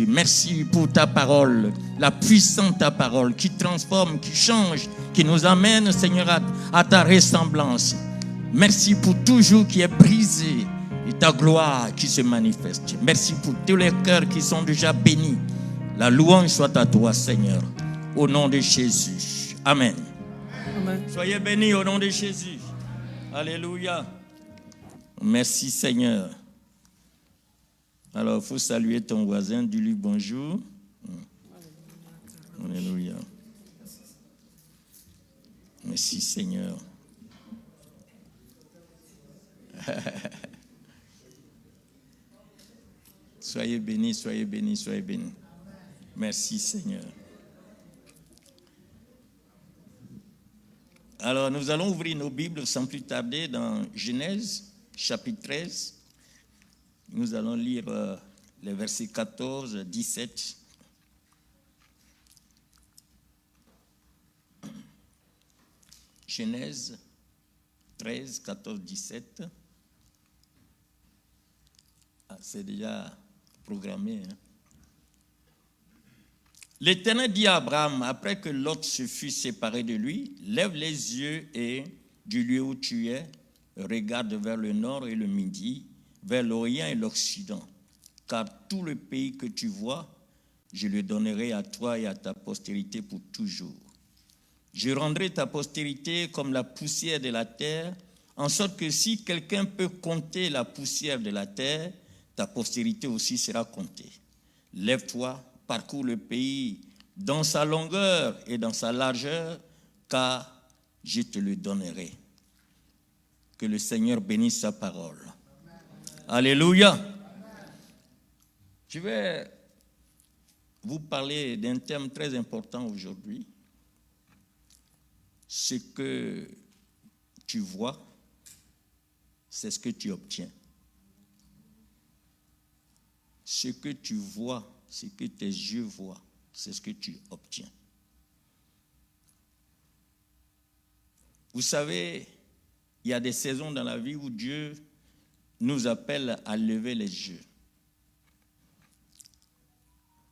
Merci pour ta parole, la puissante ta parole qui transforme, qui change, qui nous amène, Seigneur, à ta ressemblance. Merci pour toujours qui est brisé et ta gloire qui se manifeste. Merci pour tous les cœurs qui sont déjà bénis. La louange soit à toi, Seigneur, au nom de Jésus. Amen. Amen. Soyez bénis au nom de Jésus. Alléluia. Merci, Seigneur. Alors, il faut saluer ton voisin, dis-lui bonjour. Alléluia. Merci, Seigneur. Soyez bénis, soyez bénis, soyez bénis. Merci, Seigneur. Alors, nous allons ouvrir nos Bibles sans plus tarder dans Genèse, chapitre 13. Nous allons lire les versets 14, 17. Genèse 13, 14, 17. Ah, c'est déjà programmé. Hein? L'Éternel dit à Abraham, après que Lot se fut séparé de lui, lève les yeux et, du lieu où tu es, regarde vers le nord et le midi, vers l'Orient et l'Occident, car tout le pays que tu vois, je le donnerai à toi et à ta postérité pour toujours. Je rendrai ta postérité comme la poussière de la terre, en sorte que si quelqu'un peut compter la poussière de la terre, ta postérité aussi sera comptée. Lève-toi, parcours le pays dans sa longueur et dans sa largeur, car je te le donnerai. Que le Seigneur bénisse sa parole. Alléluia. Je vais vous parler d'un thème très important aujourd'hui. Ce que tu vois, c'est ce que tu obtiens. Ce que tu vois, ce que tes yeux voient, c'est ce que tu obtiens. Vous savez, il y a des saisons dans la vie où Dieu nous appelle à lever les yeux.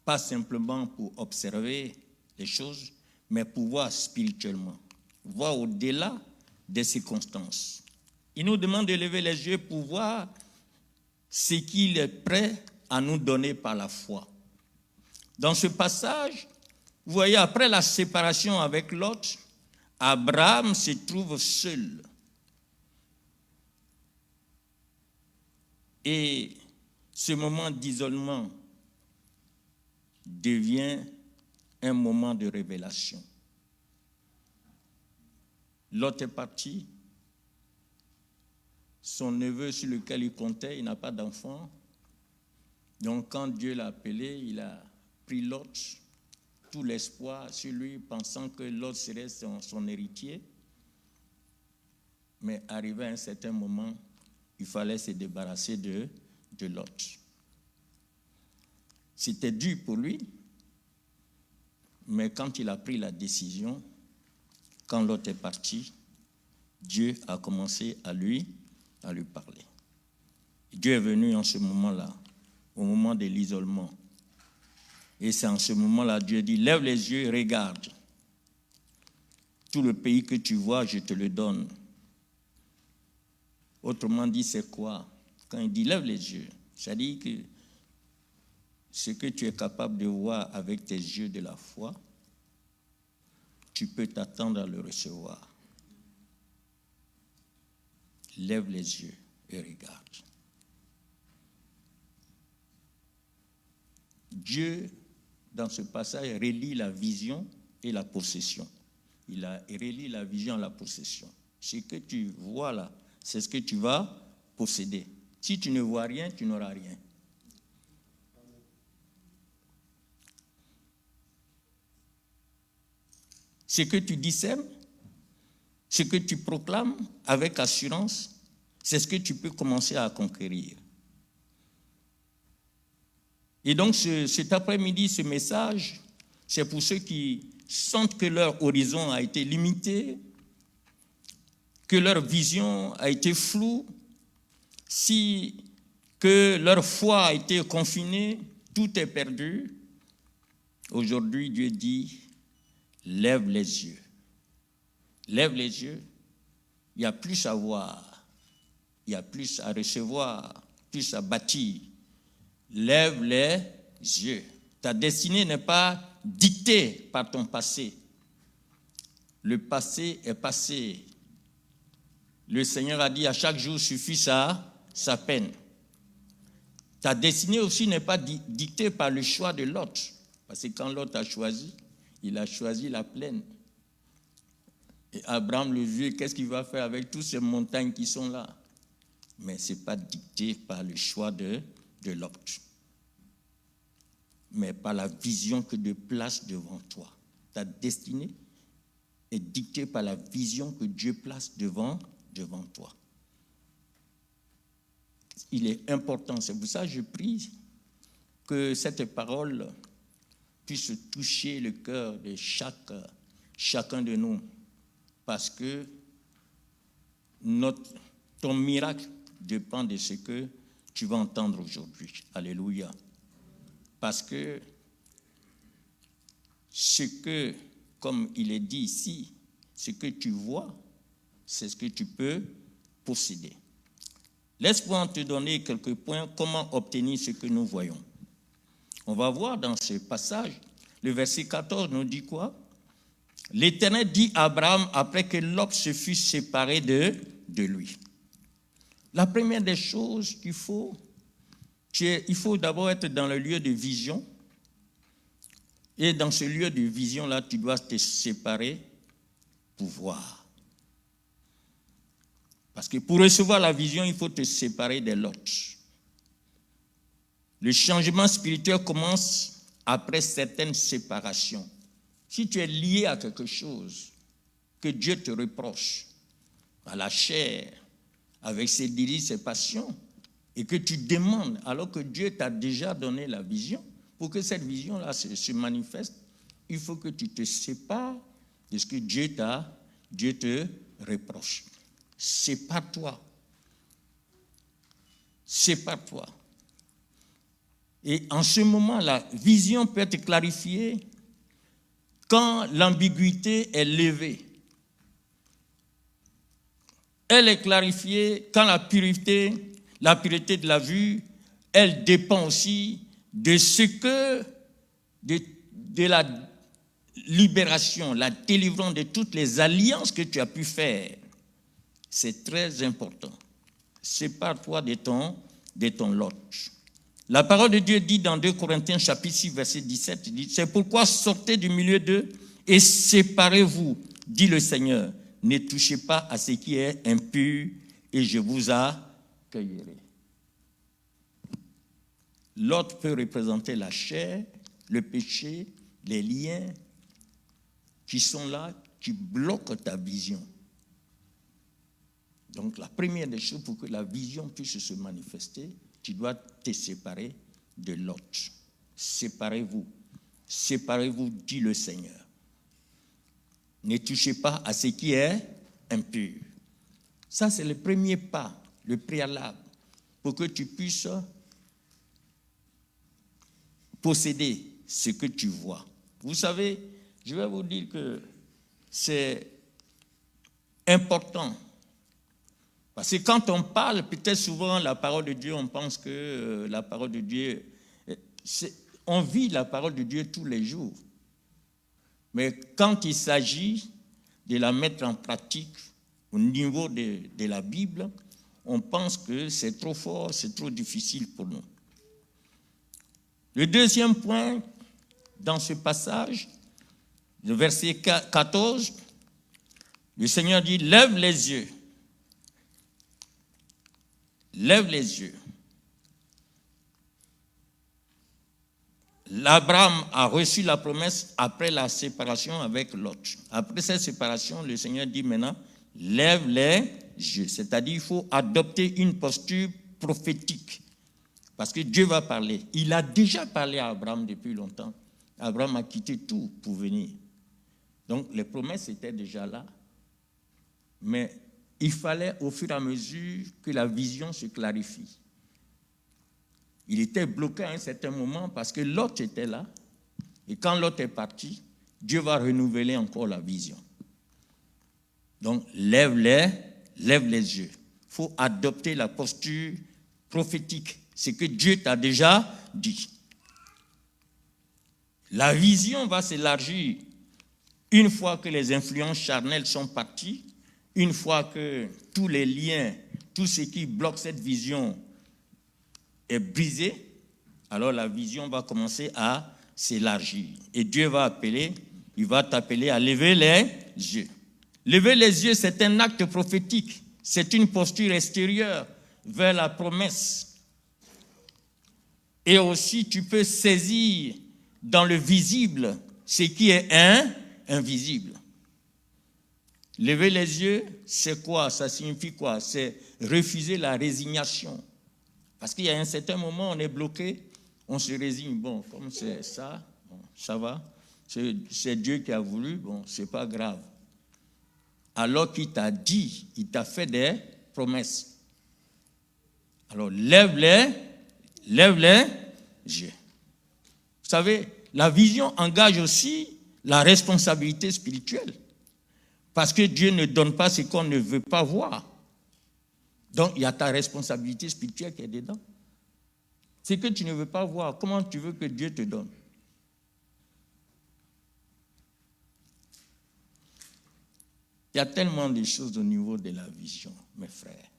Pas simplement pour observer les choses, mais pour voir spirituellement, voir au-delà des circonstances. Il nous demande de lever les yeux pour voir ce qu'il est prêt à nous donner par la foi. Dans ce passage, vous voyez, après la séparation avec Lot, Abraham se trouve seul. Et ce moment d'isolement devient un moment de révélation. Lot est parti. Son neveu sur lequel il comptait, il n'a pas d'enfant. Donc quand Dieu l'a appelé, il a pris Lot, tout l'espoir sur lui, pensant que Lot serait son héritier. Mais arrivé à un certain moment, il fallait se débarrasser de Lot. C'était dur pour lui, mais quand il a pris la décision, quand Lot est parti, Dieu a commencé à lui parler. Dieu est venu en ce moment-là, au moment de l'isolement. Et c'est en ce moment-là, Dieu dit, lève les yeux et regarde. Tout le pays que tu vois, je te le donne. Autrement dit, c'est quoi? Quand il dit lève les yeux, ça dit que ce que tu es capable de voir avec tes yeux de la foi, tu peux t'attendre à le recevoir. Lève les yeux et regarde. Dieu, dans ce passage, relie la vision et la possession. Il a relie la vision et la possession. Ce que tu vois là, c'est ce que tu vas posséder. Si tu ne vois rien, tu n'auras rien. Ce que tu discernes, ce que tu proclames avec assurance, c'est ce que tu peux commencer à conquérir. Et donc cet après-midi, ce message, c'est pour ceux qui sentent que leur horizon a été limité, que leur vision a été floue, que leur foi a été confinée, tout est perdu. Aujourd'hui, Dieu dit, lève les yeux. Lève les yeux. Il y a plus à voir. Il y a plus à recevoir, plus à bâtir. Lève les yeux. Ta destinée n'est pas dictée par ton passé. Le passé est passé. Le Seigneur a dit, à chaque jour suffit sa peine. Ta destinée aussi n'est pas dictée par le choix de l'autre. Parce que quand l'autre a choisi, il a choisi la plaine. Et Abraham le vieux, qu'est-ce qu'il va faire avec toutes ces montagnes qui sont là? Mais ce n'est pas dicté par le choix de l'autre, mais par la vision que Dieu place devant toi. Ta destinée est dictée par la vision que Dieu place devant toi. Il est important, c'est pour ça que je prie que cette parole puisse toucher le cœur de chacun de nous, parce que ton miracle dépend de ce que tu vas entendre aujourd'hui. Alléluia. Parce que ce que, comme il est dit ici, ce que tu vois, c'est ce que tu peux posséder. Laisse-moi te donner quelques points, comment obtenir ce que nous voyons. On va voir dans ce passage, le verset 14 nous dit quoi? L'Éternel dit à Abraham après que Lot se fut séparé de lui. La première des choses qu'il faut, il faut d'abord être dans le lieu de vision. Et dans ce lieu de vision-là, tu dois te séparer pour voir. Parce que pour recevoir la vision, il faut te séparer de l'autre. Le changement spirituel commence après certaines séparations. Si tu es lié à quelque chose que Dieu te reproche, à la chair, avec ses désirs, ses passions, et que tu demandes, alors que Dieu t'a déjà donné la vision, pour que cette vision-là se manifeste, il faut que tu te sépares de ce que Dieu te reproche. Sépare-toi. Sépare-toi. Et en ce moment, la vision peut être clarifiée quand l'ambiguïté est levée. Elle est clarifiée quand la pureté de la vue, elle dépend aussi de ce que, de la libération, la délivrance de toutes les alliances que tu as pu faire. C'est très important. Sépare-toi de ton lot. La parole de Dieu dit dans 2 Corinthiens chapitre 6, verset 17, il dit, c'est pourquoi sortez du milieu d'eux et séparez-vous, dit le Seigneur. Ne touchez pas à ce qui est impur et je vous accueillerai. L'autre peut représenter la chair, le péché, les liens qui sont là, qui bloquent ta vision. Donc la première des choses pour que la vision puisse se manifester, tu dois te séparer de l'autre. Séparez-vous. Séparez-vous, dit le Seigneur. Ne touchez pas à ce qui est impur. Ça, c'est le premier pas, le préalable, pour que tu puisses posséder ce que tu vois. Vous savez, je vais vous dire que c'est important. Parce que quand on parle, peut-être souvent la parole de Dieu, on pense que la parole de Dieu, on vit la parole de Dieu tous les jours. Mais quand il s'agit de la mettre en pratique au niveau de la Bible, on pense que c'est trop fort, c'est trop difficile pour nous. Le deuxième point, dans ce passage, le verset 14, le Seigneur dit, lève les yeux. Lève les yeux. Abraham a reçu la promesse après la séparation avec Lot. Après cette séparation, le Seigneur dit maintenant, lève les yeux. C'est-à-dire qu'il faut adopter une posture prophétique. Parce que Dieu va parler. Il a déjà parlé à Abraham depuis longtemps. Abraham a quitté tout pour venir. Donc les promesses étaient déjà là. Mais il fallait au fur et à mesure que la vision se clarifie. il était bloqué à un certain moment parce que Lot était là. Et quand Lot est parti, Dieu va renouveler encore la vision. Donc, lève les yeux. Il faut adopter la posture prophétique. C'est que Dieu t'a déjà dit. La vision va s'élargir une fois que les influences charnelles sont parties, une fois que tous les liens, tout ce qui bloque cette vision est brisé, alors la vision va commencer à s'élargir. Et Dieu va t'appeler à lever les yeux. Lever les yeux, c'est un acte prophétique. C'est une posture extérieure vers la promesse. Et aussi, tu peux saisir dans le visible ce qui est invisible. Lever les yeux, c'est quoi? Ça signifie quoi? C'est refuser la résignation. Parce qu'il y a un certain moment, on est bloqué, on se résigne. Bon, comme c'est ça, bon, ça va. C'est Dieu qui a voulu, bon, c'est pas grave. Alors qu'il t'a dit, il t'a fait des promesses. Alors, lève les yeux. Vous savez, la vision engage aussi la responsabilité spirituelle. Parce que Dieu ne donne pas ce qu'on ne veut pas voir. Donc, il y a ta responsabilité spirituelle qui est dedans. Ce que tu ne veux pas voir, comment tu veux que Dieu te donne? Il y a tellement de choses au niveau de la vision, mes frères.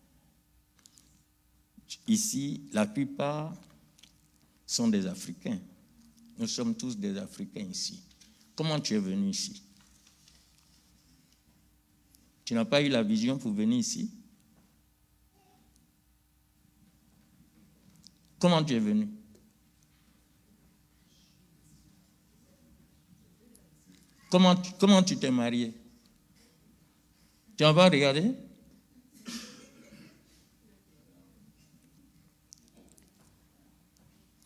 Ici, la plupart sont des Africains. Nous sommes tous des Africains ici. Comment tu es venu ici? Tu n'as pas eu la vision pour venir ici? Comment tu es venu? Comment tu t'es marié? Tu en vas regarder?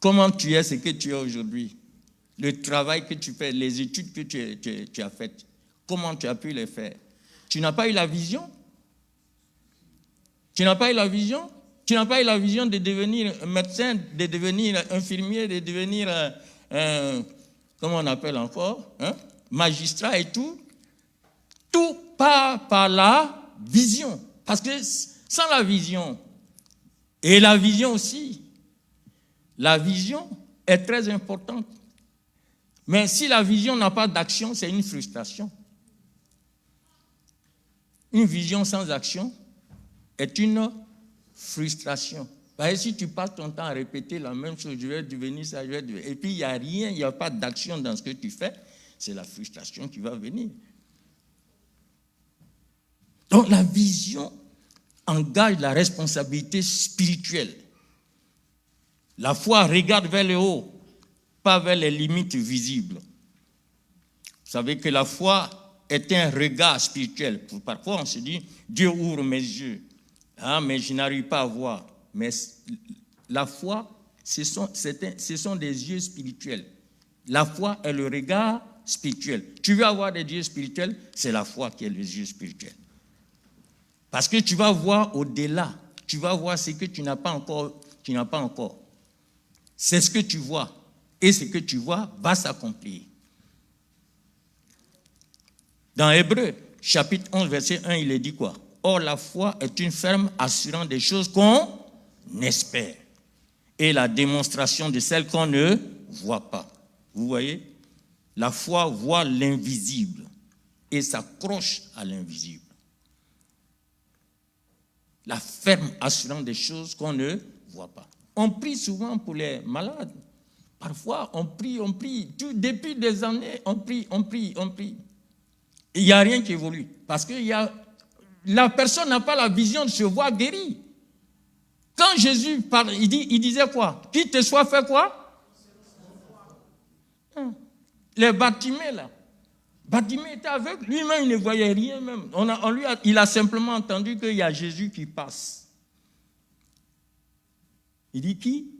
Comment tu es ce que tu es aujourd'hui? Le travail que tu fais, les études que tu as faites, comment tu as pu les faire? Tu n'as pas eu la vision? Tu n'as pas eu la vision? Tu n'as pas eu la vision de devenir médecin, de devenir infirmier, de devenir, comment on appelle encore, magistrat et tout? Tout part par la vision. Parce que sans la vision, et la vision aussi, la vision est très importante. Mais si la vision n'a pas d'action, c'est une frustration. Une vision sans action est une frustration. Parce que si tu passes ton temps à répéter la même chose, je vais devenir ça, je vais devenir... Et puis il n'y a rien, il n'y a pas d'action dans ce que tu fais, c'est la frustration qui va venir. Donc la vision engage la responsabilité spirituelle. La foi regarde vers le haut, pas vers les limites visibles. Vous savez que la foi est un regard spirituel. Parfois, on se dit, Dieu ouvre mes yeux, mais je n'arrive pas à voir. Mais la foi, ce sont des yeux spirituels. La foi est le regard spirituel. Tu veux avoir des yeux spirituels, c'est la foi qui est les yeux spirituels. Parce que tu vas voir au-delà, tu vas voir ce que tu n'as pas encore. C'est ce que tu vois. Et ce que tu vois va s'accomplir. Dans Hébreux, chapitre 11, verset 1, il est dit quoi? Or, la foi est une ferme assurance des choses qu'on espère et la démonstration de celles qu'on ne voit pas. Vous voyez? La foi voit l'invisible et s'accroche à l'invisible. La ferme assurance des choses qu'on ne voit pas. On prie souvent pour les malades. Parfois, on prie. Depuis des années, on prie. Il n'y a rien qui évolue. Parce que la personne n'a pas la vision de se voir guéri. Quand Jésus parle, il disait quoi? Qu'il te soit fait quoi? Les Bartimée, là. Bartimée était aveugle. Lui-même, il ne voyait rien même. Il a simplement entendu qu'il y a Jésus qui passe. Il dit qui?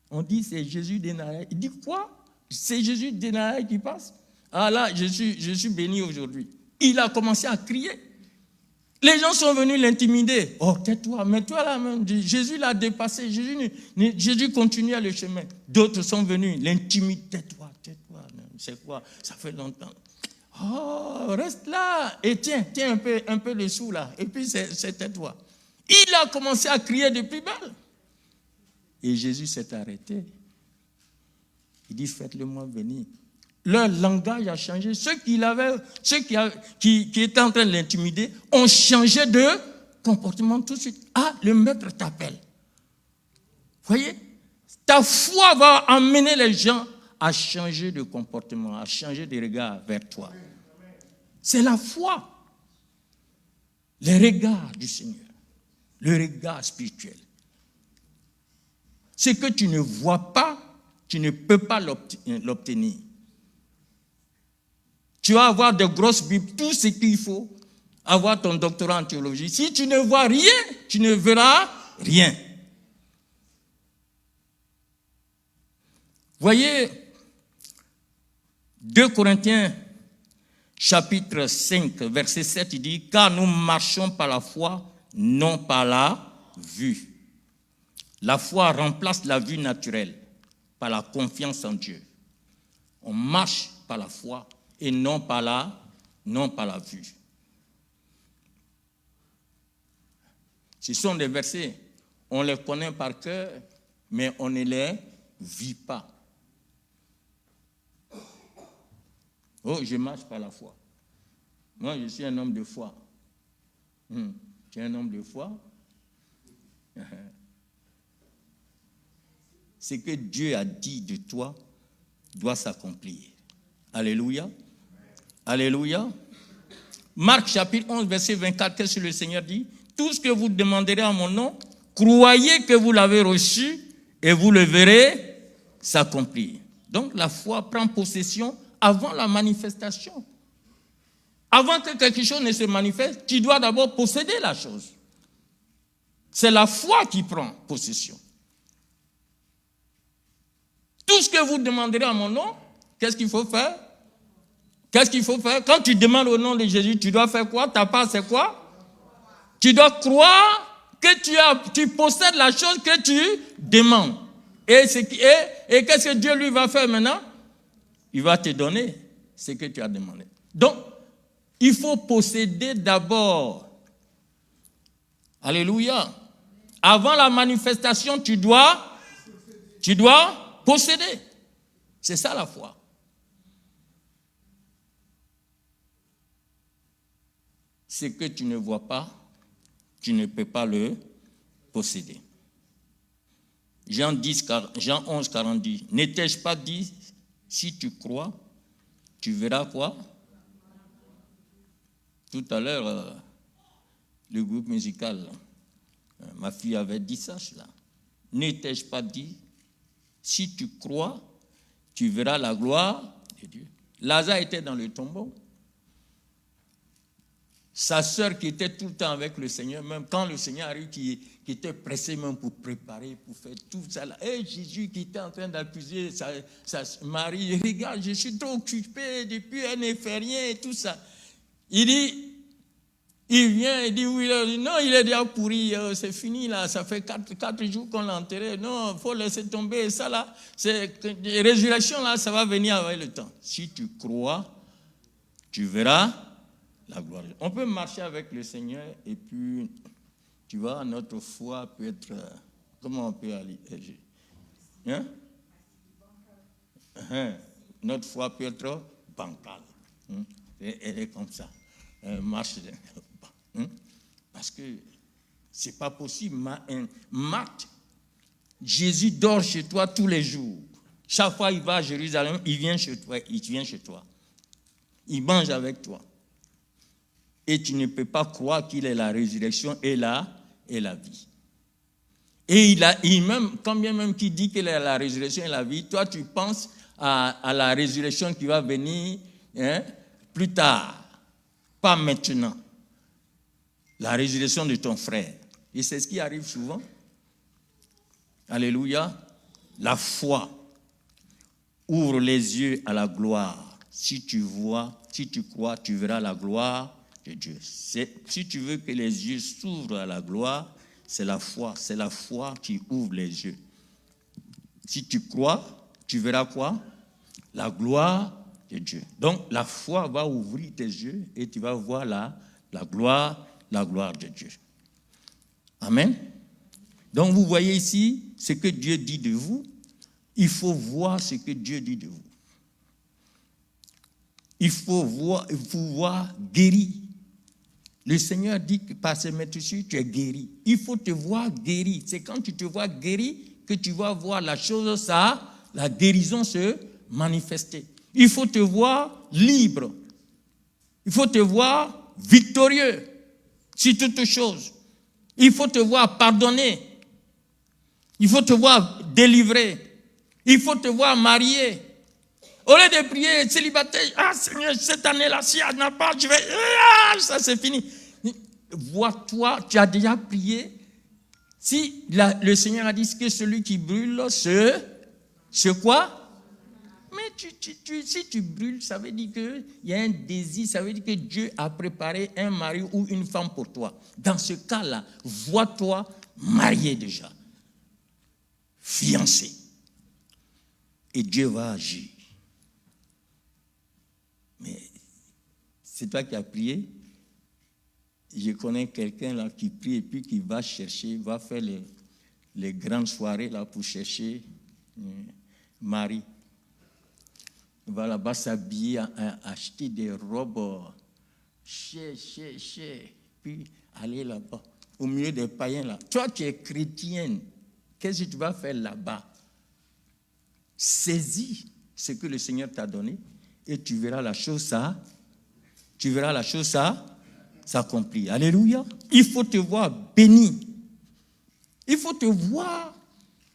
On dit c'est Jésus de Nazareth. Il dit quoi? C'est Jésus de Nazareth qui passe? Ah là, je suis béni aujourd'hui. Il a commencé à crier. Les gens sont venus l'intimider. Oh, tais-toi, mets-toi là même. Jésus l'a dépassé. Jésus continue à le chemin. D'autres sont venus l'intimider. Tais-toi. C'est quoi? Ça fait longtemps. Oh, reste là. Et tiens un peu les sous là. Et puis c'est tais-toi. Il a commencé à crier de plus belle. Et Jésus s'est arrêté. Il dit, faites-le-moi venir. Leur langage a changé. Ceux qui étaient en train de l'intimider ont changé de comportement tout de suite. Ah, le maître t'appelle. Voyez, ta foi va amener les gens à changer de comportement, à changer de regard vers toi. C'est la foi. Le regard du Seigneur. Le regard spirituel. Ce que tu ne vois pas, tu ne peux pas l'obtenir. Tu vas avoir de grosses Bibles, tout ce qu'il faut, avoir ton doctorat en théologie. Si tu ne vois rien, tu ne verras rien. Voyez, 2 Corinthiens, chapitre 5, verset 7, il dit, « Car nous marchons par la foi, non par la vue. » La foi remplace la vue naturelle par la confiance en Dieu. On marche par la foi et non par la vue. Ce sont des versets, on les connaît par cœur, mais on ne les vit pas. Oh, je marche par la foi. Moi, je suis un homme de foi. Tu es un homme de foi? Ce que Dieu a dit de toi doit s'accomplir. Alléluia. Alléluia. Marc chapitre 11, verset 24, qu'est-ce que le Seigneur dit? Tout ce que vous demanderez à mon nom, croyez que vous l'avez reçu et vous le verrez s'accomplir. Donc la foi prend possession avant la manifestation. Avant que quelque chose ne se manifeste, tu dois d'abord posséder la chose. C'est la foi qui prend possession. Tout ce que vous demanderez à mon nom, qu'est-ce qu'il faut faire? Qu'est-ce qu'il faut faire? Quand tu demandes au nom de Jésus, tu dois faire quoi? Ta part, c'est quoi? Tu dois croire que tu possèdes la chose que tu demandes. Et qu'est-ce que Dieu lui va faire maintenant? Il va te donner ce que tu as demandé. Donc, il faut posséder d'abord. Alléluia. Avant la manifestation, tu dois posséder. C'est ça la foi. Ce que tu ne vois pas, tu ne peux pas le posséder. Jean 11, 40 dit, n'étais-je pas dit, si tu crois, tu verras quoi? Tout à l'heure, le groupe musical, ma fille avait dit ça, là. N'étais-je pas dit, si tu crois, tu verras la gloire de Dieu. Lazare était dans le tombeau. Sa sœur qui était tout le temps avec le Seigneur, même quand le Seigneur arrive, qui était pressé même pour préparer, pour faire tout ça. Là. Et Jésus qui était en train d'accuser sa Marie, regarde, je suis trop occupé depuis, elle ne fait rien et tout ça. Il vient, il dit, oui, non, il est déjà pourri, c'est fini là, ça fait 4 jours qu'on l'a enterré. Non, il faut laisser tomber ça là. Les résurrections là, ça va venir avec le temps. Si tu crois, tu verras la gloire. On peut marcher avec le Seigneur et puis, tu vois, notre foi peut être... comment on peut aller? Notre foi peut être bancale. Elle est comme ça. Marche. Parce que ce n'est pas possible. Marthe, Jésus dort chez toi tous les jours. Chaque fois qu'il va à Jérusalem, il vient chez toi. Il mange avec toi. Et tu ne peux pas croire qu'il est la résurrection et la vie. Et quand bien même qu'il dit qu'il est la résurrection et la vie, toi tu penses à la résurrection qui va venir plus tard, pas maintenant. La résurrection de ton frère. Et c'est ce qui arrive souvent. Alléluia. La foi ouvre les yeux à la gloire. Si tu crois, tu verras la gloire de Dieu. Si tu veux que les yeux s'ouvrent à la gloire, c'est la foi. C'est la foi qui ouvre les yeux. Si tu crois, tu verras quoi? La gloire de Dieu. Donc, la foi va ouvrir tes yeux et tu vas voir la gloire de Dieu. Amen. Donc, vous voyez ici ce que Dieu dit de vous. Il faut voir ce que Dieu dit de vous. Il faut voir guéri. Le Seigneur dit que par ses meurtrissures, tu es guéri. Il faut te voir guéri. C'est quand tu te vois guéri que tu vas voir la chose, la guérison se manifester. Il faut te voir libre. Il faut te voir victorieux sur toutes choses. Il faut te voir pardonner. Il faut te voir délivré. Il faut te voir marié. Au lieu de prier célibataire, ah Seigneur, cette année-là, si elle n'a pas, je vais, ça c'est fini. Vois-toi, tu as déjà prié. Si le Seigneur a dit que celui qui brûle, c'est quoi? Mais si tu brûles, ça veut dire qu'il y a un désir, ça veut dire que Dieu a préparé un mari ou une femme pour toi. Dans ce cas-là, vois-toi marié déjà, fiancé. Et Dieu va agir. Mais c'est toi qui as prié. Je connais quelqu'un là qui prie et puis qui va chercher, va faire les grandes soirées là pour chercher mari. Il va là-bas s'habiller, acheter des robes chères, puis aller là-bas, au milieu des païens là. Toi, tu es chrétienne. Qu'est-ce que tu vas faire là-bas? Saisis ce que le Seigneur t'a donné et tu verras la chose s'accomplir. Alléluia. Il faut te voir béni. Il faut te voir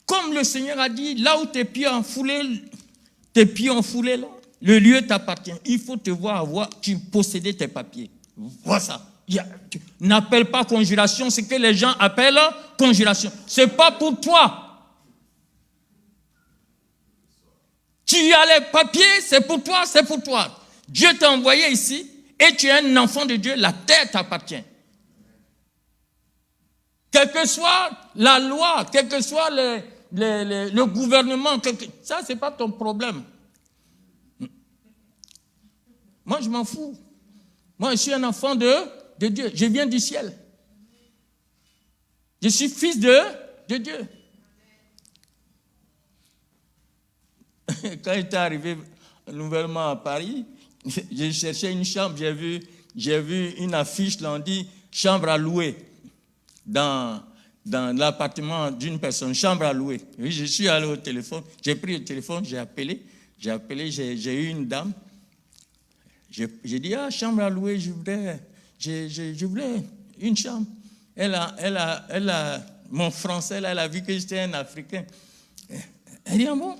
comme le Seigneur a dit, là où tes pieds ont foulé là, le lieu t'appartient. Il faut te voir tu possédais tes papiers. Vois ça. N'appelle pas conjuration, c'est que les gens appellent conjuration. C'est pas pour toi. Tu as les papiers, c'est pour toi, c'est pour toi. Dieu t'a envoyé ici et tu es un enfant de Dieu, la terre t'appartient. Quelle que soit la loi, quel que soit le gouvernement, ça, ce n'est pas ton problème. Moi, je m'en fous. Moi, je suis un enfant de Dieu. Je viens du ciel. Je suis fils de Dieu. Quand j'étais arrivé nouvellement à Paris, j'ai cherché une chambre, j'ai vu une affiche, là, on dit chambre à louer dans l'appartement d'une personne, chambre à louer. Oui, je suis allé au téléphone, j'ai pris le téléphone, j'ai appelé, j'ai eu une dame. J'ai dit, chambre à louer, je voulais une chambre. Elle a mon français, là, elle a vu que j'étais un Africain. Elle dit, bon,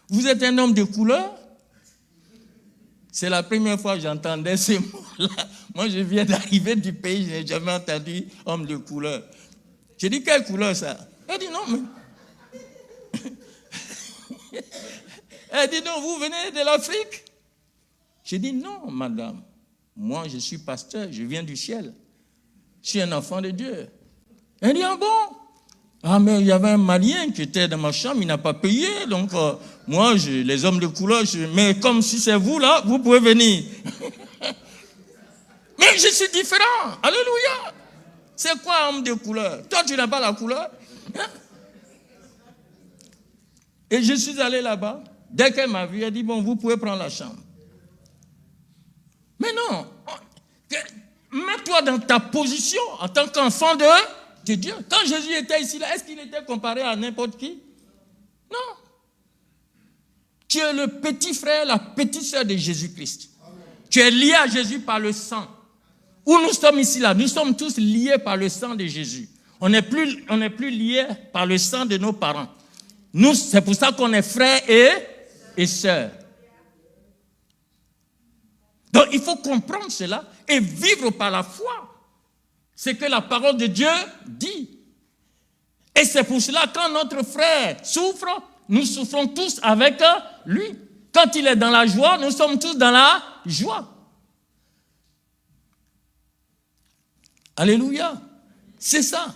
vous êtes un homme de couleur? C'est la première fois que j'entendais ces mots-là. Moi, je viens d'arriver du pays, je n'ai jamais entendu homme de couleur. J'ai dit, quelle couleur ça? Elle dit, non, mais... Elle dit, non, vous venez de l'Afrique? J'ai dit, non, madame. Moi, je suis pasteur, je viens du ciel. Je suis un enfant de Dieu. Elle dit, bon? Ah, mais il y avait un Malien qui était dans ma chambre, il n'a pas payé, donc moi, les hommes de couleur, mais comme si c'est vous là, vous pouvez venir. Mais je suis différent, alléluia. C'est quoi homme de couleur? Toi, tu n'as pas la couleur? Hein? Et je suis allé là-bas, dès qu'elle m'a vu, elle dit, bon, vous pouvez prendre la chambre. Mais non, mets-toi dans ta position en tant qu'enfant de Dieu. Quand Jésus était ici, là, est-ce qu'il était comparé à n'importe qui? Non. Tu es le petit frère, la petite sœur de Jésus-Christ. Tu es lié à Jésus par le sang. Où nous sommes ici, là, nous sommes tous liés par le sang de Jésus. On n'est plus liés par le sang de nos parents. Nous, c'est pour ça qu'on est frères et sœurs. Donc, il faut comprendre cela et vivre par la foi. C'est que la parole de Dieu dit. Et c'est pour cela, quand notre frère souffre, nous souffrons tous avec lui. Quand il est dans la joie, nous sommes tous dans la joie. Alléluia. C'est ça.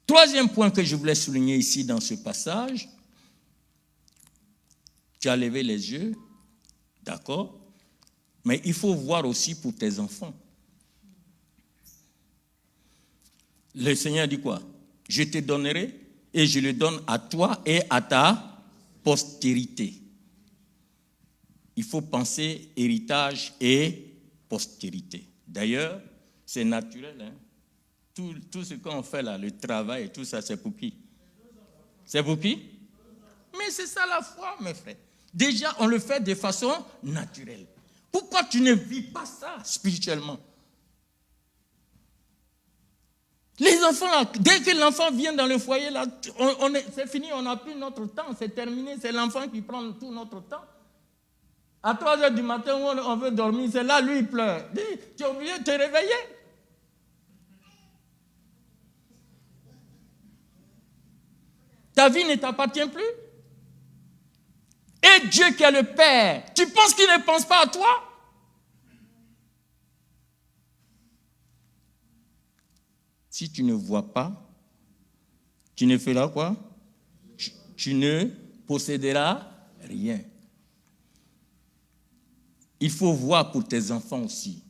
Troisième point que je voulais souligner ici dans ce passage, tu as levé les yeux, d'accord, mais il faut voir aussi pour tes enfants. Le Seigneur dit quoi? Je te donnerai et je le donne à toi et à ta postérité. Il faut penser héritage et postérité. D'ailleurs, c'est naturel. Hein? Tout ce qu'on fait là, le travail et tout ça, c'est pour qui? C'est pour qui? Mais c'est ça la foi, mes frères. Déjà, on le fait de façon naturelle. Pourquoi tu ne vis pas ça spirituellement? Les enfants, là, dès que l'enfant vient dans le foyer, là, c'est fini, on n'a plus notre temps, c'est terminé, c'est l'enfant qui prend tout notre temps. À 3h du matin, on veut dormir, c'est là, lui, il pleure. Dis, tu es obligé de te réveiller. Ta vie ne t'appartient plus. Et Dieu qui est le Père, tu penses qu'il ne pense pas à toi? Si tu ne vois pas, tu ne feras quoi? Tu ne posséderas rien. Il faut voir pour tes enfants aussi.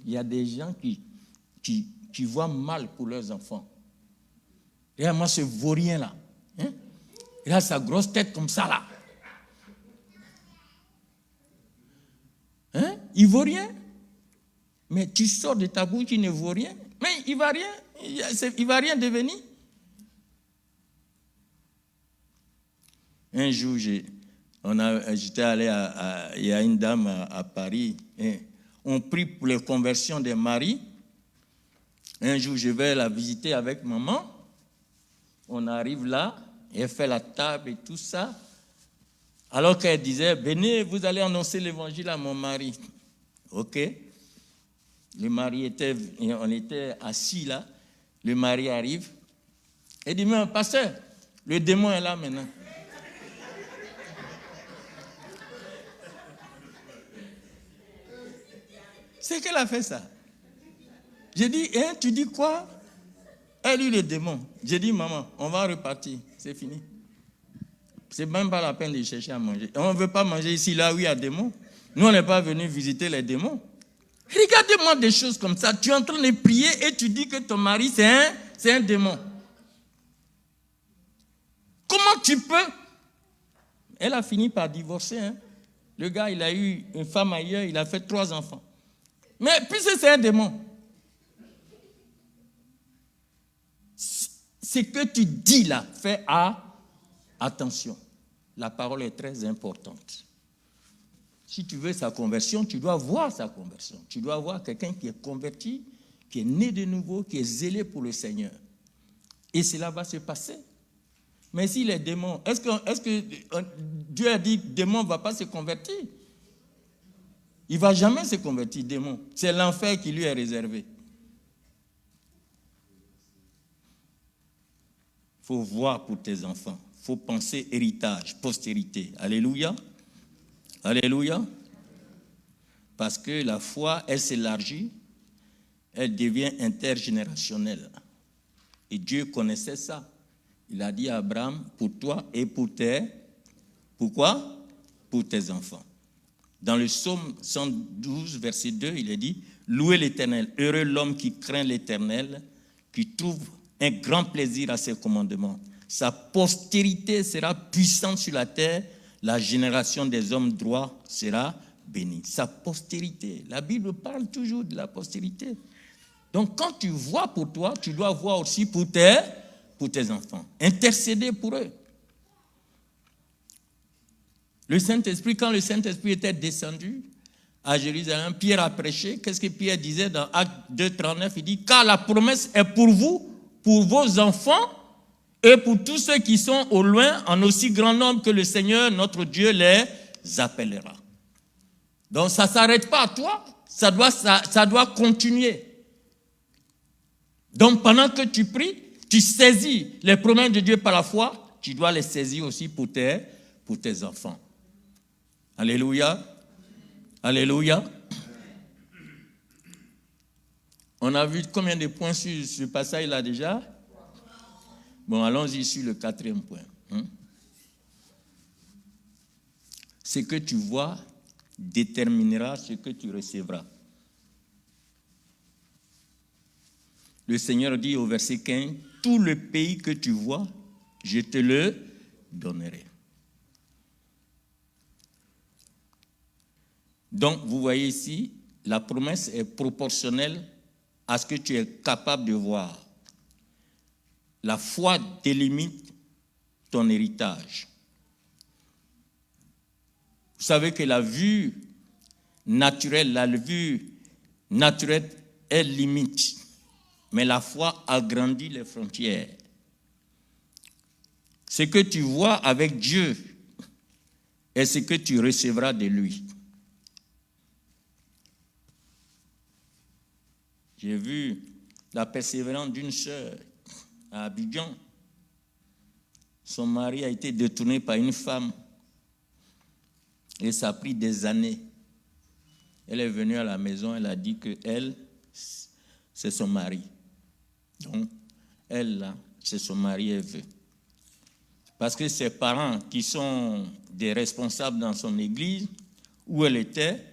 Il y a des gens qui voient mal pour leurs enfants. Regarde-moi ce vaurien-là. Hein? Il a sa grosse tête comme ça, là. Hein? Il vaut rien. Mais tu sors de ta bouche, il ne vaut rien. Mais il ne va rien. Il va rien devenir. Un jour, j'étais allé il y a une dame à Paris. Hein? On prie pour les conversions des maris. Un jour, je vais la visiter avec maman. On arrive là, elle fait la table et tout ça. Alors qu'elle disait, venez, vous allez annoncer l'évangile à mon mari. Ok. Le mari on était assis là. Le mari arrive. Elle dit, mais pasteur, le démon est là maintenant. C'est qu'elle a fait ça. J'ai dit, hein, tu dis quoi? Elle dit le démon. J'ai dit, maman, on va repartir. C'est fini. C'est même pas la peine de chercher à manger. On ne veut pas manger ici, là où il y a des démons. Nous, on n'est pas venus visiter les démons. Regardez-moi des choses comme ça. Tu es en train de prier et tu dis que ton mari, c'est un démon. Comment tu peux? Elle a fini par divorcer. Hein? Le gars, il a eu une femme ailleurs, il a fait 3 enfants. Mais puisque c'est un démon, ce que tu dis là, fais attention. La parole est très importante. Si tu veux sa conversion, tu dois voir sa conversion. Tu dois voir quelqu'un qui est converti, qui est né de nouveau, qui est zélé pour le Seigneur. Et cela va se passer. Mais si les démons, est-ce que Dieu a dit que le démon ne va pas se convertir? Il ne va jamais se convertir, démon. C'est l'enfer qui lui est réservé. Il faut voir pour tes enfants. Il faut penser héritage, postérité. Alléluia. Alléluia. Parce que la foi, elle s'élargit, elle devient intergénérationnelle. Et Dieu connaissait ça. Il a dit à Abraham, pour toi et pour pourquoi? Pour tes enfants. Dans le psaume 112, verset 2, il est dit, louez l'Éternel, heureux l'homme qui craint l'Éternel, qui trouve un grand plaisir à ses commandements. Sa postérité sera puissante sur la terre, la génération des hommes droits sera bénie. Sa postérité, la Bible parle toujours de la postérité. Donc quand tu vois pour toi, tu dois voir aussi pour tes enfants. Intercéder pour eux. Le Saint-Esprit, quand le Saint-Esprit était descendu à Jérusalem, Pierre a prêché. Qu'est-ce que Pierre disait dans Actes 2, 39? Il dit, car la promesse est pour vous, pour vos enfants et pour tous ceux qui sont au loin, en aussi grand nombre que le Seigneur, notre Dieu, les appellera. Donc ça ne s'arrête pas à toi, ça doit continuer. Donc pendant que tu pries, tu saisis les promesses de Dieu par la foi, tu dois les saisir aussi pour tes enfants. Alléluia. Alléluia. On a vu combien de points sur ce passage-là déjà? Bon, allons-y sur le 4e point. Ce que tu vois déterminera ce que tu recevras. Le Seigneur dit au verset 15, « Tout le pays que tu vois, je te le donnerai. » Donc, vous voyez ici, la promesse est proportionnelle à ce que tu es capable de voir. La foi délimite ton héritage. Vous savez que la vue naturelle est limite, mais la foi agrandit les frontières. Ce que tu vois avec Dieu est ce que tu recevras de lui. J'ai vu la persévérance d'une sœur à Abidjan. Son mari a été détourné par une femme et ça a pris des années. Elle est venue à la maison, elle a dit que elle, c'est son mari. Donc, elle, là, c'est son mari, elle veut. Parce que ses parents, qui sont des responsables dans son église, où elle était,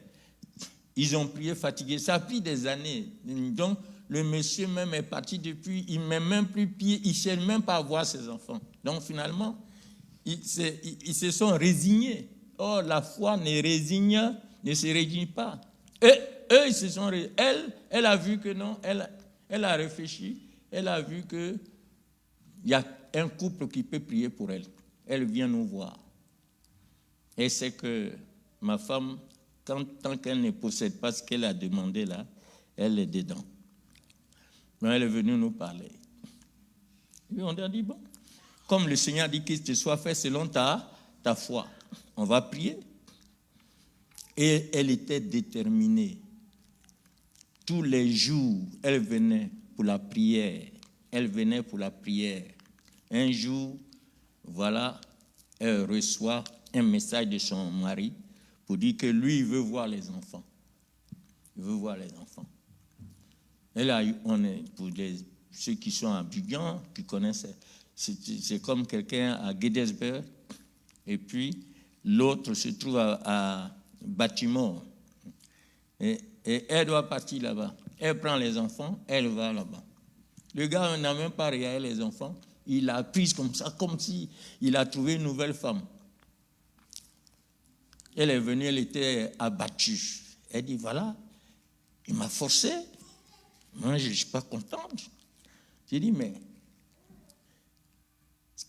ils ont prié fatigué. Ça a pris des années. Donc, le monsieur même est parti depuis, il ne met même plus pied, il ne cherche même pas à voir ses enfants. Donc, finalement, ils se sont résignés. Or, la foi ne se résigne pas. Et eux, ils se sont résignés. Elle a vu que non, elle a réfléchi, elle a vu qu'il y a un couple qui peut prier pour elle. Elle vient nous voir. Et c'est que ma femme, tant qu'elle ne possède pas ce qu'elle a demandé là, elle est dedans. Donc elle est venue nous parler. Et on a dit, bon, comme le Seigneur dit qu'il te soit fait selon ta foi, on va prier. Et elle était déterminée. Tous les jours, elle venait pour la prière. Elle venait pour la prière. Un jour, voilà, elle reçoit un message de son mari pour dire que lui, il veut voir les enfants. Il veut voir les enfants. Et là, on est, pour ceux qui sont à Abidjan, qui connaissent, c'est comme quelqu'un à Guédesberg, et puis l'autre se trouve à Baltimore. Et elle doit partir là-bas. Elle prend les enfants, elle va là-bas. Le gars n'a même pas regardé les enfants. Il l'a prise comme ça, comme s'il a trouvé une nouvelle femme. Elle est venue, elle était abattue. Elle dit, voilà, il m'a forcé. Moi, je ne suis pas contente. J'ai dit, mais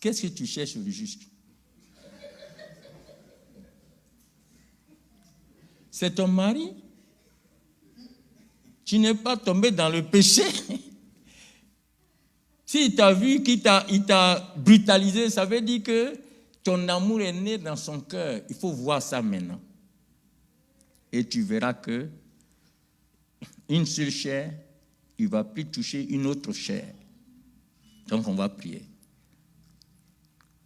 qu'est-ce que tu cherches au juste? C'est ton mari? Tu n'es pas tombé dans le péché? S'il t'a vu, il t'a brutalisé, ça veut dire que ton amour est né dans son cœur. Il faut voir ça maintenant. Et tu verras que une seule chair, il ne va plus toucher une autre chair. Donc on va prier.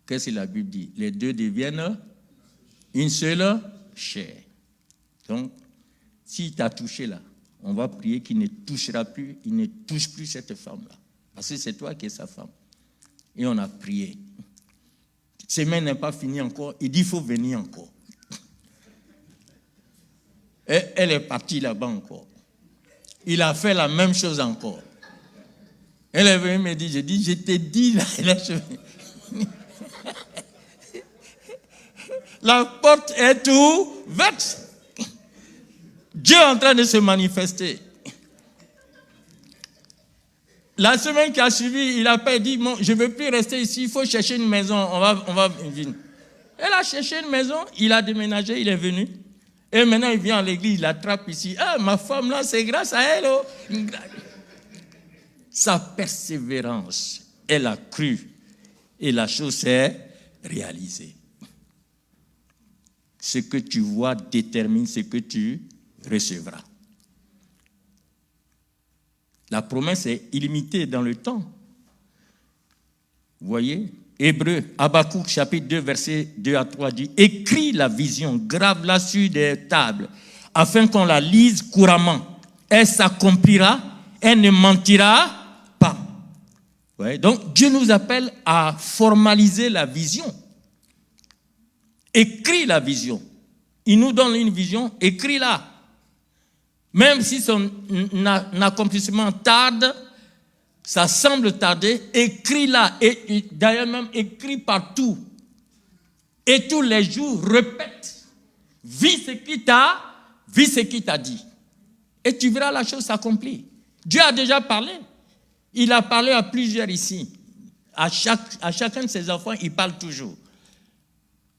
Qu'est-ce que la Bible dit? Les deux deviennent une seule chair. Donc, s'il t'a touché là, on va prier qu'il ne touchera plus, il ne touche plus cette femme-là. Parce que c'est toi qui es sa femme. Et on a prié. Semaine n'est pas finie encore. Il dit, il faut venir encore. Et elle est partie là-bas encore. Il a fait la même chose encore. Elle est venue me dire, je t'ai dit là. La porte est ouverte. Dieu est en train de se manifester. La semaine qui a suivi, il a pas dit, bon, je ne veux plus rester ici, il faut chercher une maison. On va. Elle a cherché une maison, il a déménagé, il est venu. Et maintenant, il vient à l'église, il l'attrape ici. Ah, ma femme là, c'est grâce à elle. Oh. Sa persévérance, elle a cru. Et la chose s'est réalisée. Ce que tu vois détermine ce que tu recevras. La promesse est illimitée dans le temps. Vous voyez? Hébreux, Habakkuk, chapitre 2, versets 2 à 3 dit « Écris la vision, grave-la sur des tables, afin qu'on la lise couramment. Elle s'accomplira elle ne mentira pas. Ouais, donc Dieu nous appelle à formaliser la vision. Écris la vision. Il nous donne une vision, écris-la. Même si son accomplissement tarde, ça semble tarder, écris-la. Et d'ailleurs même, écris partout. Et tous les jours, répète. Vis ce qu'il t'a dit. Et tu verras la chose s'accomplir. Dieu a déjà parlé. Il a parlé à plusieurs ici. À chacun de ses enfants, il parle toujours.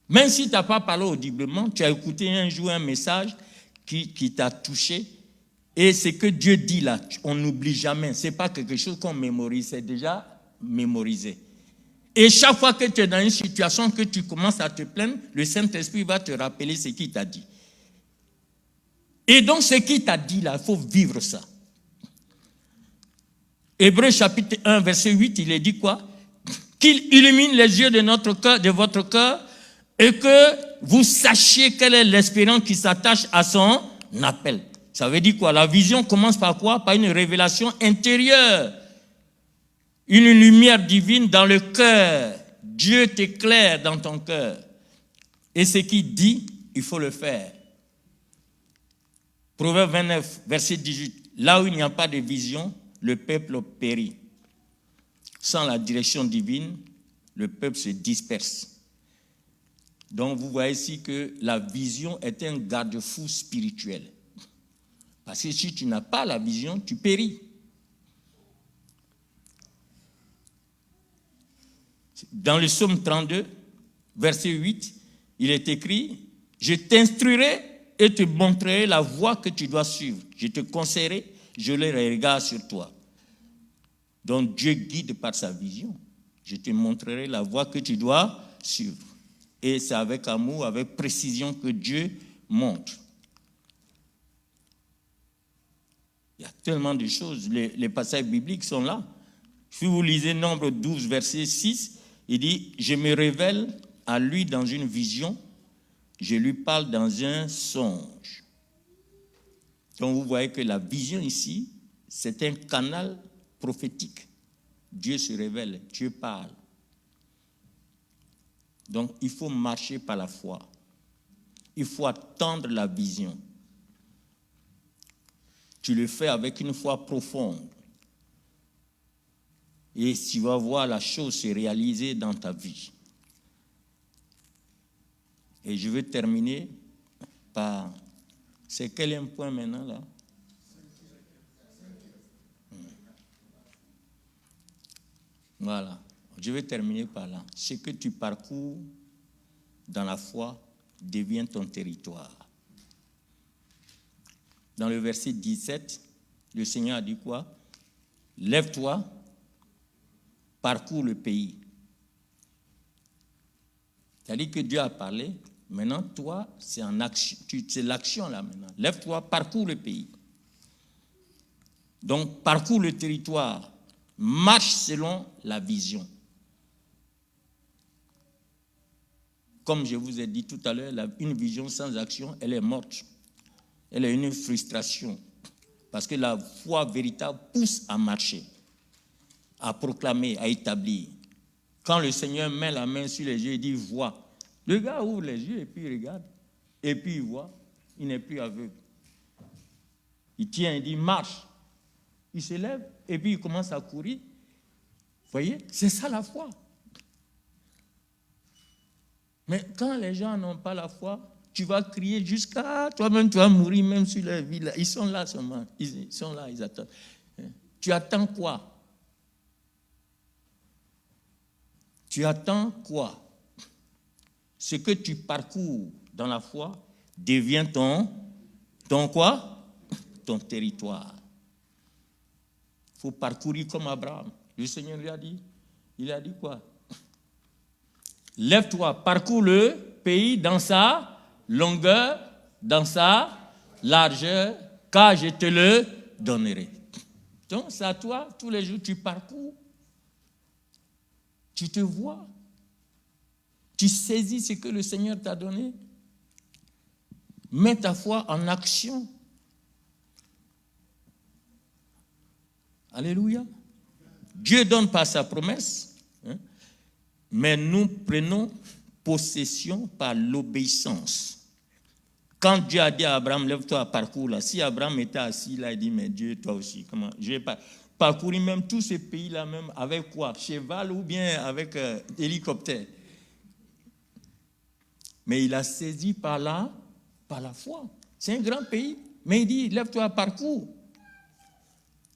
Même si tu n'as pas parlé audiblement, tu as écouté un jour un message qui t'a touché. Et ce que Dieu dit là, on n'oublie jamais. Ce n'est pas quelque chose qu'on mémorise, c'est déjà mémorisé. Et chaque fois que tu es dans une situation que tu commences à te plaindre, le Saint-Esprit va te rappeler ce qu'il t'a dit. Et donc ce qu'il t'a dit là, il faut vivre ça. Hébreux chapitre 1, verset 8, il est dit quoi? Qu'il illumine les yeux de notre cœur, de votre cœur, et que vous sachiez quelle est l'espérance qui s'attache à son appel. Ça veut dire quoi? La vision commence par quoi? Par une révélation intérieure. Une lumière divine dans le cœur. Dieu t'éclaire dans ton cœur. Et ce qu'il dit, il faut le faire. Proverbe 29, verset 18. Là où il n'y a pas de vision, le peuple périt. Sans la direction divine, le peuple se disperse. Donc vous voyez ici que la vision est un garde-fou spirituel. Parce que si tu n'as pas la vision, tu péris. Dans le psaume 32, verset 8, il est écrit « Je t'instruirai et te montrerai la voie que tu dois suivre. Je te conseillerai, je les regarde sur toi. » Donc Dieu guide par sa vision. Je te montrerai la voie que tu dois suivre. Et c'est avec amour, avec précision que Dieu montre. Il y a tellement de choses. Les passages bibliques sont là. Si vous lisez Nombre 12, verset 6, il dit « Je me révèle à lui dans une vision, je lui parle dans un songe. » Donc vous voyez que la vision ici, c'est un canal prophétique. Dieu se révèle, Dieu parle. Donc il faut marcher par la foi. Il faut attendre la vision. Tu le fais avec une foi profonde. Et tu vas voir la chose se réaliser dans ta vie. Et je vais terminer par... C'est quel point maintenant là? Voilà. Je vais terminer par là. Ce que tu parcours dans la foi devient ton territoire. Dans le verset 17, le Seigneur a dit quoi? Lève-toi, parcours le pays. C'est-à-dire que Dieu a parlé, maintenant toi, c'est en action, c'est l'action là maintenant. Lève-toi, parcours le pays. Donc, parcours le territoire, marche selon la vision. Comme je vous ai dit tout à l'heure, une vision sans action, elle est morte. Elle est une frustration. Parce que la foi véritable pousse à marcher, à proclamer, à établir. Quand le Seigneur met la main sur les yeux, il dit « vois ». Le gars ouvre les yeux et puis il regarde. Et puis il voit. Il n'est plus aveugle. Il tient, il dit « marche ». Il se lève et puis il commence à courir. Vous voyez, c'est ça la foi. Mais quand les gens n'ont pas la foi, tu vas crier jusqu'à toi-même, tu vas mourir même sur leur vie. Ils sont là seulement. Ils sont là, ils attendent. Tu attends quoi? Tu attends quoi? Ce que tu parcours dans la foi devient ton quoi? Ton territoire. Il faut parcourir comme Abraham. Le Seigneur lui a dit, il a dit quoi? Lève-toi, parcours le pays dans sa longueur, dans sa largeur, car je te le donnerai. Donc c'est à toi, tous les jours tu parcours, tu te vois, tu saisis ce que le Seigneur t'a donné, mets ta foi en action. Alléluia. Dieu donne par sa promesse, hein, mais nous prenons possession par l'obéissance. Quand Dieu a dit à Abraham, lève-toi, parcours là. Si Abraham était assis là, il dit, mais Dieu, toi aussi, comment? Je vais pas parcourir même tous ces pays-là, même avec quoi? Cheval ou bien avec hélicoptère. Mais il a saisi par la foi. C'est un grand pays. Mais il dit, lève-toi, parcours.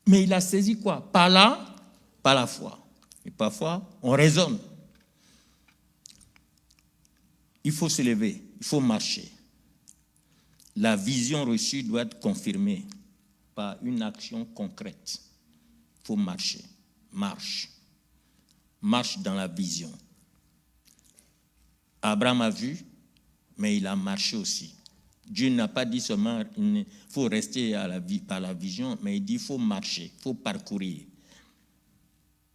Mais il a saisi quoi? Par la foi. Et parfois, on raisonne. Il faut se lever, il faut marcher. La vision reçue doit être confirmée par une action concrète. Il faut marcher. Marche. Marche dans la vision. Abraham a vu, mais il a marché aussi. Dieu n'a pas dit seulement il faut rester par la vision, mais il dit il faut marcher, il faut parcourir.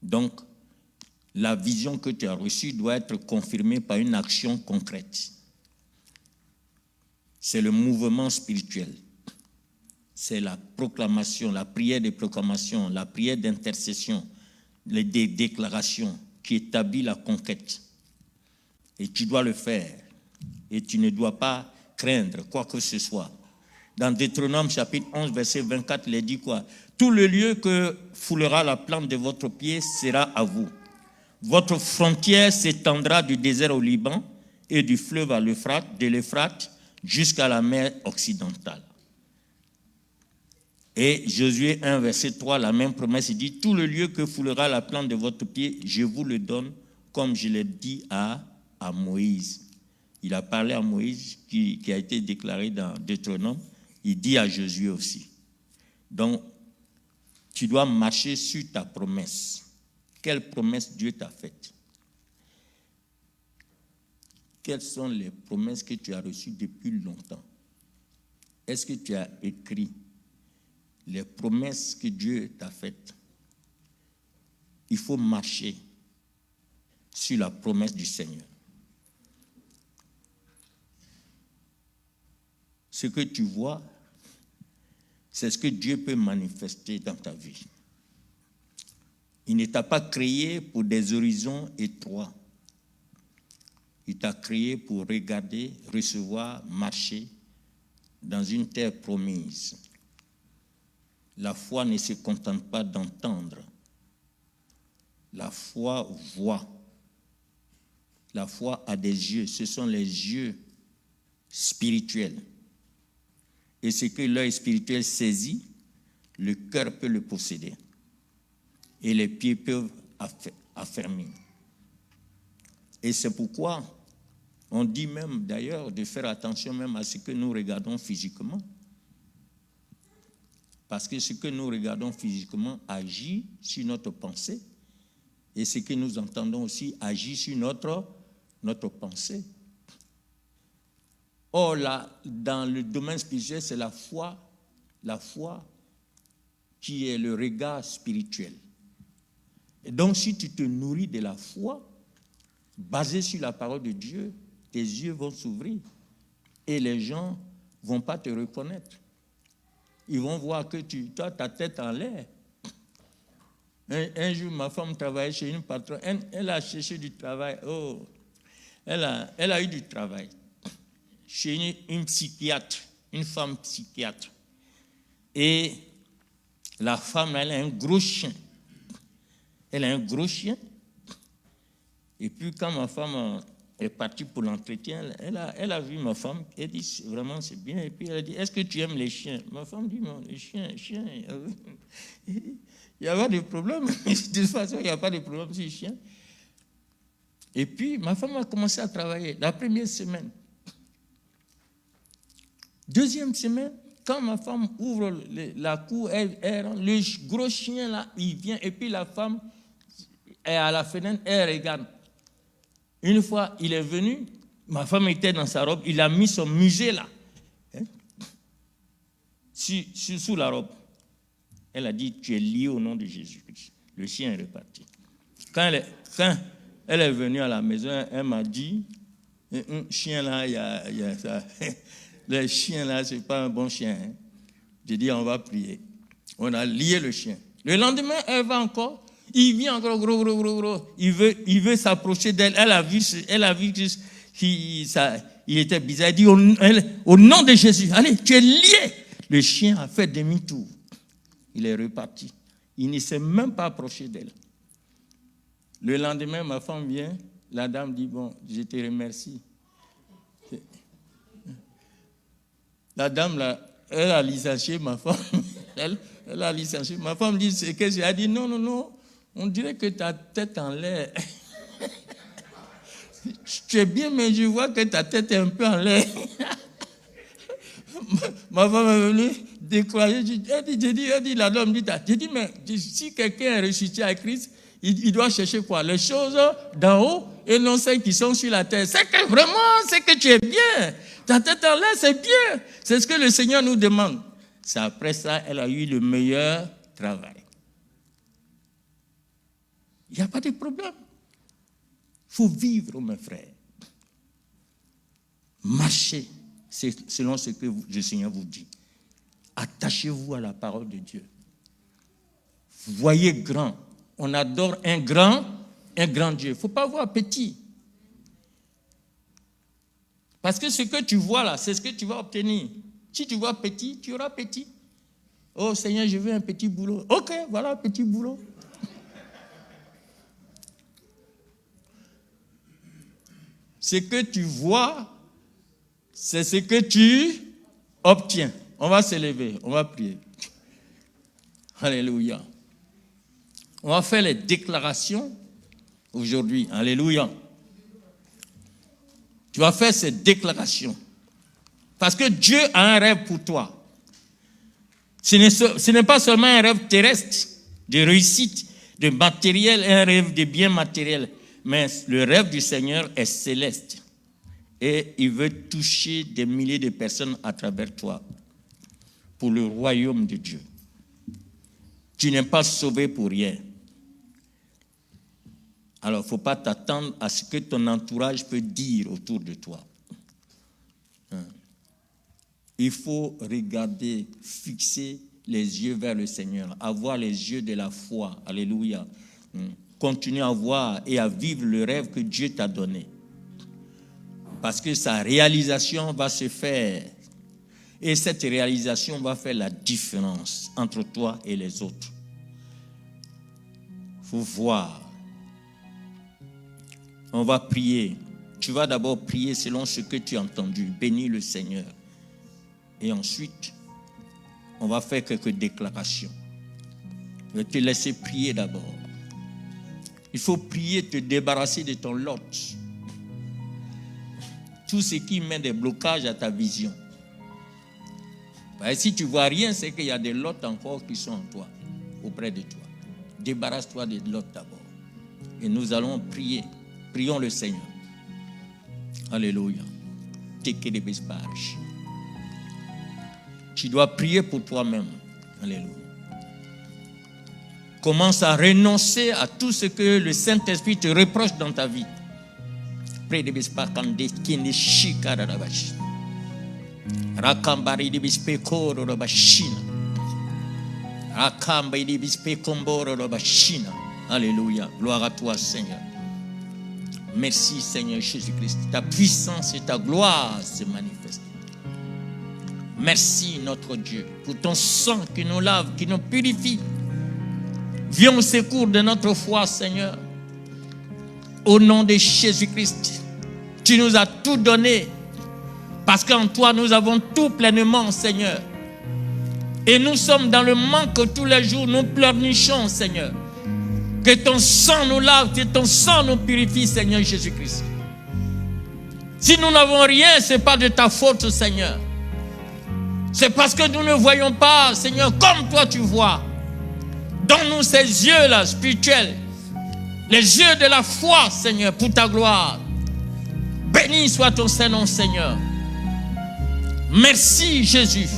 Donc, la vision que tu as reçue doit être confirmée par une action concrète. C'est le mouvement spirituel. C'est la proclamation, la prière de proclamation, la prière d'intercession, les déclarations qui établit la conquête. Et tu dois le faire. Et tu ne dois pas craindre quoi que ce soit. Dans Deutéronome chapitre 11, verset 24, il est dit quoi? Tout le lieu que foulera la plante de votre pied sera à vous. Votre frontière s'étendra du désert au Liban et du fleuve à l'Euphrate, de l'Euphrate jusqu'à la mer occidentale. Et Josué 1, verset 3, la même promesse, il dit, tout le lieu que foulera la plante de votre pied, je vous le donne, comme je l'ai dit à Moïse. Il a parlé à Moïse, qui a été déclaré dans Deutéronome, il dit à Josué aussi. Donc, tu dois marcher sur ta promesse. Quelle promesse Dieu t'a faite? Quelles sont les promesses que tu as reçues depuis longtemps? Est-ce que tu as écrit les promesses que Dieu t'a faites? Il faut marcher sur la promesse du Seigneur. Ce que tu vois, c'est ce que Dieu peut manifester dans ta vie. Il ne t'a pas créé pour des horizons étroits. Il t'a créé pour regarder, recevoir, marcher dans une terre promise. La foi ne se contente pas d'entendre. La foi voit. La foi a des yeux. Ce sont les yeux spirituels. Et ce que l'œil spirituel saisit, le cœur peut le posséder. Et les pieds peuvent affermir. Et c'est pourquoi on dit même d'ailleurs de faire attention même à ce que nous regardons physiquement. Parce que ce que nous regardons physiquement agit sur notre pensée. Et ce que nous entendons aussi agit sur notre pensée. Or, là, dans le domaine spirituel, c'est la foi qui est le regard spirituel. Et donc, si tu te nourris de la foi, basée sur la parole de Dieu, tes yeux vont s'ouvrir et les gens ne vont pas te reconnaître. Ils vont voir que toi, ta tête en l'air. Un jour, ma femme travaillait chez une patronne. Elle a cherché du travail. Oh, elle a eu du travail chez une psychiatre, une femme psychiatre. Et la femme, elle a un gros chien. Elle a un gros chien. Et puis, quand ma femme est partie pour l'entretien, elle a vu ma femme. Elle dit, vraiment, c'est bien. Et puis, elle a dit, est-ce que tu aimes les chiens? Ma femme dit, non, les chiens. Il n'y a pas de problème. De toute façon, il n'y a pas de problème sur les chiens. Et puis, ma femme a commencé à travailler la première semaine. Deuxième semaine, quand ma femme ouvre la cour, le gros chien là, il vient, et puis la femme est à la fenêtre, elle regarde. Une fois, il est venu, ma femme était dans sa robe, il a mis son museau là, sous la robe. Elle a dit, tu es lié au nom de Jésus-Christ. Le chien est reparti. Quand elle est venue à la maison, elle m'a dit, chien là, il y a ça. Le chien là, ce n'est pas un bon chien. J'ai dit, on va prier. On a lié le chien. Le lendemain, elle va encore. Il vient encore, gros. Il veut s'approcher d'elle. Elle a vu qu'il était bizarre. Elle dit, au nom de Jésus, allez, tu es lié. Le chien a fait demi-tour. Il est reparti. Il ne s'est même pas approché d'elle. Le lendemain, ma femme vient. La dame dit, bon, je te remercie. La dame, là, elle a licencié ma femme. Elle a licencié. Ma femme dit, c'est que j'ai dit, non. On dirait que ta tête en l'air. Tu es bien, mais je vois que ta tête est un peu en l'air. Ma femme est venue décourager. Elle dit, la dame dit, j'ai dit, mais si quelqu'un est ressuscité à Christ, il doit chercher quoi? Les choses d'en haut et non celles qui sont sur la terre. C'est que vraiment, c'est que tu es bien. Ta tête en l'air, c'est bien. C'est ce que le Seigneur nous demande. C'est après ça, elle a eu le meilleur travail. Il n'y a pas de problème. Il faut vivre, mes frères. Marchez selon ce que le Seigneur vous dit. Attachez-vous à la parole de Dieu. Voyez grand. On adore un grand Dieu. Il ne faut pas voir petit. Parce que ce que tu vois là, c'est ce que tu vas obtenir. Si tu vois petit, tu auras petit. Oh Seigneur, je veux un petit boulot. Ok, voilà un petit boulot. Ce que tu vois, c'est ce que tu obtiens. On va se lever, on va prier. Alléluia. On va faire les déclarations aujourd'hui. Alléluia. Tu vas faire ces déclarations. Parce que Dieu a un rêve pour toi. Ce n'est pas seulement un rêve terrestre, de réussite, de matériel, un rêve de bien matériel. Mais le rêve du Seigneur est céleste. Et il veut toucher des milliers de personnes à travers toi. Pour le royaume de Dieu. Tu n'es pas sauvé pour rien. Alors, il ne faut pas t'attendre à ce que ton entourage peut dire autour de toi. Il faut regarder, fixer les yeux vers le Seigneur, avoir les yeux de la foi. Alléluia. Continuer à voir et à vivre le rêve que Dieu t'a donné. Parce que sa réalisation va se faire. Et cette réalisation va faire la différence entre toi et les autres. Il faut voir. On va prier. Tu vas d'abord prier selon ce que tu as entendu. Bénis le Seigneur. Et ensuite, on va faire quelques déclarations. Je vais te laisser prier d'abord. Il faut prier, te débarrasser de ton lot. Tout ce qui met des blocages à ta vision. Si tu ne vois rien, c'est qu'il y a des lots encore qui sont en toi, auprès de toi. Débarrasse-toi des lots d'abord. Et nous allons prier. Prions le Seigneur. Alléluia. Tu dois prier pour toi-même. Alléluia. Commence à renoncer à tout ce que le Saint-Esprit te reproche dans ta vie. Prie de Bispakande Kine Shikaradabashi. Rakambari de Bispekoro Rabashina. Rakambari de Bispekomboro Rabashina. Alléluia. Gloire à toi, Seigneur. Merci, Seigneur Jésus-Christ. Ta puissance et ta gloire se manifestent. Merci, notre Dieu, pour ton sang qui nous lave, qui nous purifie. Viens au secours de notre foi, Seigneur. Au nom de Jésus-Christ, tu nous as tout donné. Parce qu'en toi, nous avons tout pleinement, Seigneur. Et nous sommes dans le manque tous les jours. Nous pleurnichons, Seigneur. Que ton sang nous lave, que ton sang nous purifie, Seigneur Jésus-Christ. Si nous n'avons rien, ce n'est pas de ta faute, Seigneur. C'est parce que nous ne voyons pas, Seigneur, comme toi tu vois. Donne-nous ces yeux-là, spirituels. Les yeux de la foi, Seigneur, pour ta gloire. Béni soit ton Saint-Nom, Seigneur. Merci, Jésus.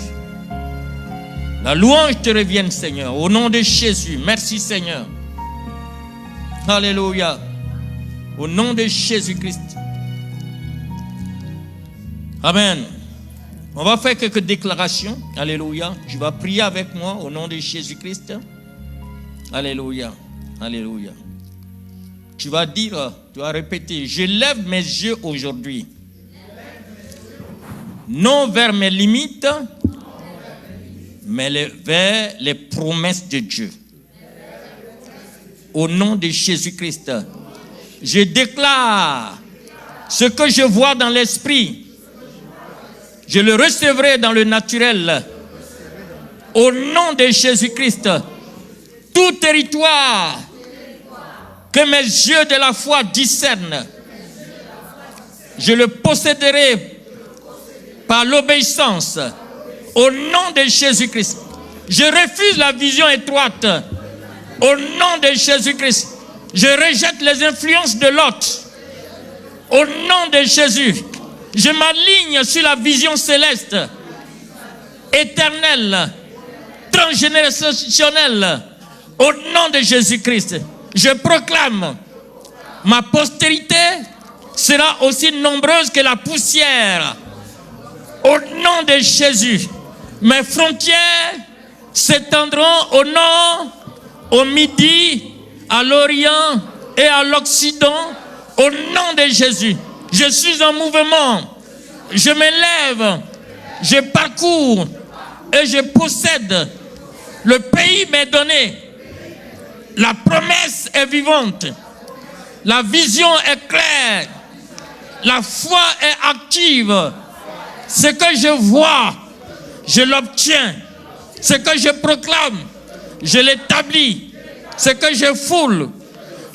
La louange te revienne, Seigneur. Au nom de Jésus, merci, Seigneur. Alléluia. Au nom de Jésus-Christ. Amen. On va faire quelques déclarations. Alléluia. Tu vas prier avec moi au nom de Jésus-Christ. Alléluia. Alléluia. Tu vas dire, tu vas répéter, je lève mes yeux aujourd'hui, non vers mes limites, mais vers les promesses de Dieu. Au nom de Jésus-Christ, je déclare ce que je vois dans l'esprit, je le recevrai dans le naturel. Au nom de Jésus-Christ, tout territoire que mes yeux de la foi discernent, je le posséderai par l'obéissance. Au nom de Jésus-Christ, je refuse la vision étroite. Au nom de Jésus-Christ, je rejette les influences de l'autre. Au nom de Jésus, je m'aligne sur la vision céleste, éternelle, transgénérationnelle. Au nom de Jésus-Christ, je proclame, ma postérité sera aussi nombreuse que la poussière. Au nom de Jésus, mes frontières s'étendront au nord, au midi, à l'orient et à l'occident. Au nom de Jésus, je suis en mouvement. Je m'élève, je parcours et je possède. Le pays m'est donné. La promesse est vivante. La vision est claire. La foi est active. Ce que je vois, je l'obtiens. Ce que je proclame, je l'établis. Ce que je foule,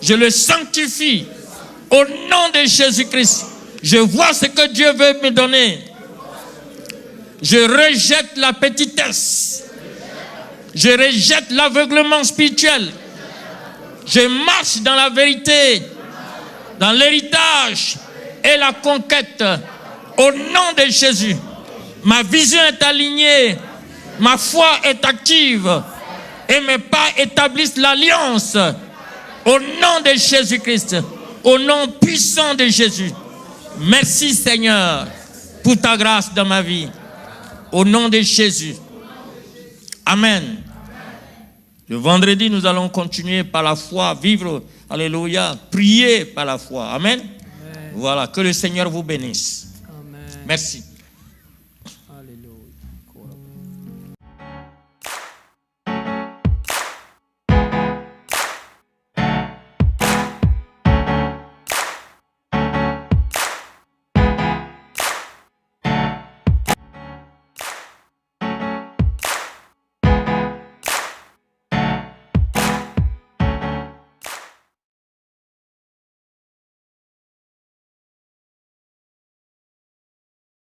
je le sanctifie. Au nom de Jésus-Christ, je vois ce que Dieu veut me donner. Je rejette la petitesse. Je rejette l'aveuglement spirituel. Je marche dans la vérité, dans l'héritage et la conquête. Au nom de Jésus, ma vision est alignée, ma foi est active et mes pas établissent l'alliance. Au nom de Jésus-Christ, au nom puissant de Jésus. Merci Seigneur pour ta grâce dans ma vie. Au nom de Jésus. Amen. Le vendredi, nous allons continuer par la foi, vivre, alléluia, prier par la foi. Amen. Amen. Voilà, que le Seigneur vous bénisse. Amen. Merci.